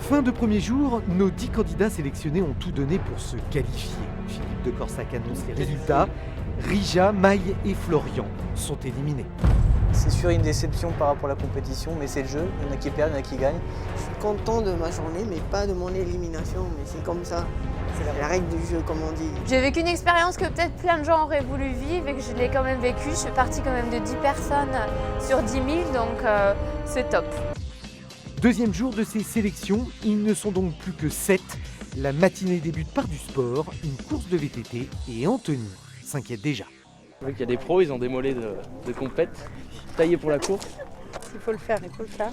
Fin de premier jour, nos 10 candidats sélectionnés ont tout donné pour se qualifier. Philippe de Corsac annonce les résultats. Rija, Maï et Florian sont éliminés. C'est sûr une déception par rapport à la compétition, mais c'est le jeu. Il y en a qui perdent, il y en a qui gagnent. Je suis content de ma journée, mais pas de mon élimination. Mais c'est comme ça. C'est la règle du jeu, comme on dit. J'ai vécu une expérience que peut-être plein de gens auraient voulu vivre et que je l'ai quand même vécue. Je fais partie quand même de 10 personnes sur 10 000, donc c'est top. Deuxième jour de ces sélections, ils ne sont donc plus que 7. La matinée débute par du sport, une course de VTT et Anthony s'inquiète déjà. Vu qu'il y a des pros, ils ont des mollets de compète, taillés pour la course. Il faut le faire,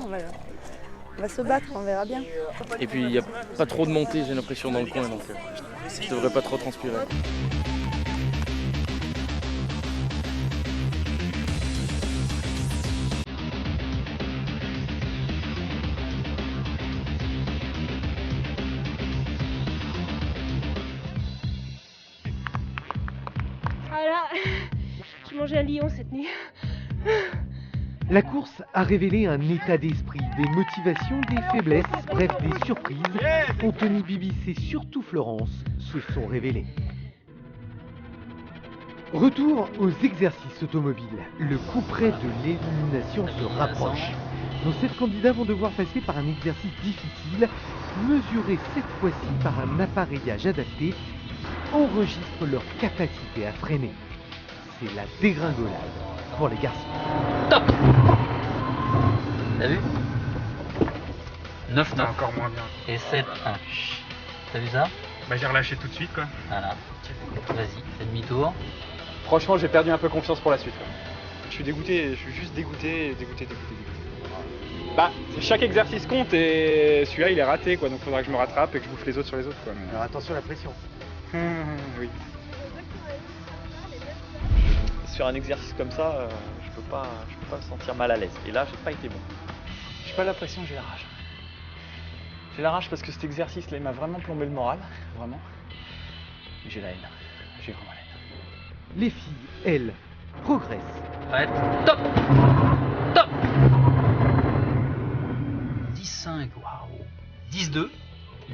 on va se battre, on verra bien. Et puis il n'y a pas trop de montée, j'ai l'impression, dans le coin, donc je ne devrais pas trop transpirer. Voilà, j'ai mangé un lion cette nuit. La course a révélé un état d'esprit, des motivations, des faiblesses, bref des surprises. Anthony, Bibis et surtout Florence se sont révélés. Retour aux exercices automobiles. Le coup près de l'élimination se rapproche. Nos 7 candidats vont devoir passer par un exercice difficile, mesuré cette fois-ci par un appareillage adapté qui enregistre leur capacité à freiner. C'est la dégringolade pour les garçons. Top. T'as vu 9-9. Encore moins bien. Et 7-1. T'as vu ça? Bah j'ai relâché tout de suite quoi. Voilà. Vas-y, fais demi-tour. Franchement j'ai perdu un peu confiance pour la suite. Quoi. Je suis dégoûté, je suis juste dégoûté. Bah chaque exercice compte et celui-là il est raté quoi, donc il faudra que je me rattrape et que je bouffe les autres sur les autres quoi. Mais... Alors attention à la pression. Oui. Sur un exercice comme ça, je peux pas me sentir mal à l'aise. Et là, j'ai pas été bon. J'ai pas la pression, j'ai la rage. J'ai la rage parce que cet exercice-là, il m'a vraiment plombé le moral, vraiment. Mais j'ai la haine. J'ai vraiment la haine. Les filles, elles, progressent. Prête. Top. Top. 10-5, waouh. 10-2.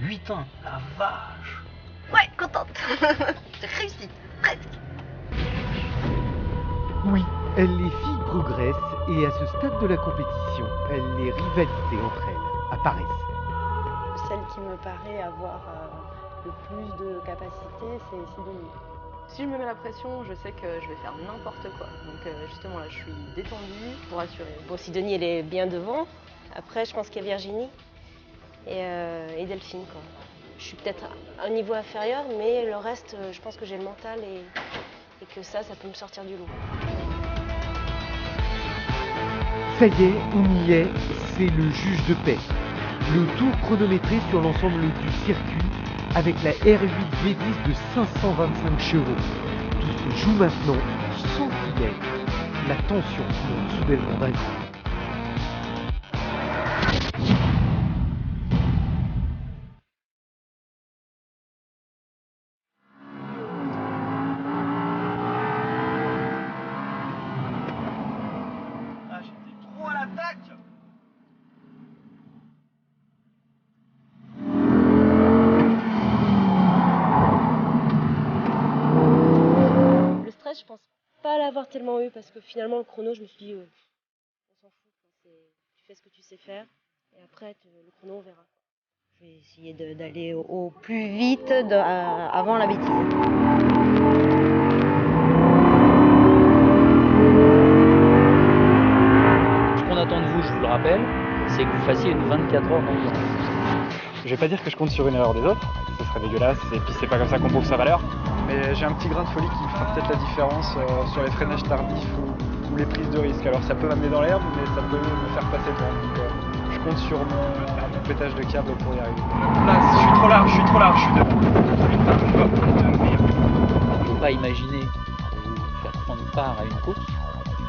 8-1, la vache. Ouais, contente. J'ai réussi, presque. Oui, les filles progressent et à ce stade de la compétition, les rivalités entre elles apparaissent. Celle qui me paraît avoir le plus de capacité, c'est Sidonie. Si je me mets la pression, je sais que je vais faire n'importe quoi. Donc justement là, je suis détendue pour assurer. Bon, Sidonie, elle est bien devant. Après, je pense qu'il y a Virginie et Delphine, quoi. Je suis peut-être à un niveau inférieur, mais le reste, je pense que j'ai le mental et que ça peut me sortir du lot. Ça y est, on y est, c'est le juge de paix. Le tour chronométré sur l'ensemble du circuit avec la R8 V10 de 525 chevaux. Tout se joue maintenant, sans filet. La tension monte soudainement d'un coup. Je pense pas l'avoir tellement eu parce que finalement le chrono, je me suis dit on s'en fout, tu fais ce que tu sais faire et après le chrono on verra. Je vais essayer d'aller au plus vite avant la bêtise. Ce qu'on attend de vous, je vous le rappelle, c'est que vous fassiez une 24 heures d'endurance. Je vais pas dire que je compte sur une erreur des autres, ce serait dégueulasse et puis c'est pas comme ça qu'on prouve sa valeur. Mais j'ai un petit grain de folie qui fera peut-être la différence sur les freinages tardifs ou les prises de risque. Alors ça peut m'amener dans l'herbe, mais ça peut me faire passer devant. Donc je compte sur mon pétage de câble pour y arriver. Là, je suis trop large, je suis devant. On ne peut pas imaginer vous faire prendre part à une course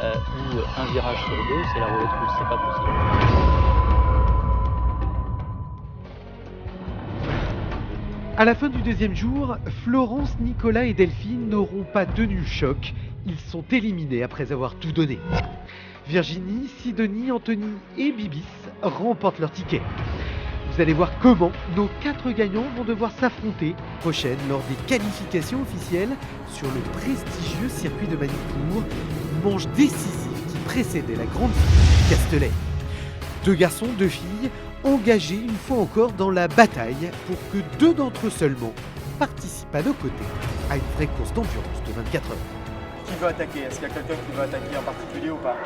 où un virage sur deux, c'est la roulette russe, c'est pas possible. À la fin du deuxième jour, Florence, Nicolas et Delphine n'auront pas tenu le choc. Ils sont éliminés après avoir tout donné. Virginie, Sidonie, Anthony et Bibis remportent leur ticket. Vous allez voir comment nos 4 gagnants vont devoir s'affronter prochaine lors des qualifications officielles sur le prestigieux circuit de Manicourt, manche décisive qui précédait la grande finale du Castellet. 2 garçons, 2 filles, engagés une fois encore dans la bataille pour que 2 d'entre eux seulement participent à nos côtés à une vraie course d'endurance de 24 heures. Qui veut attaquer? Est-ce qu'il y a quelqu'un qui veut attaquer en particulier ou pas?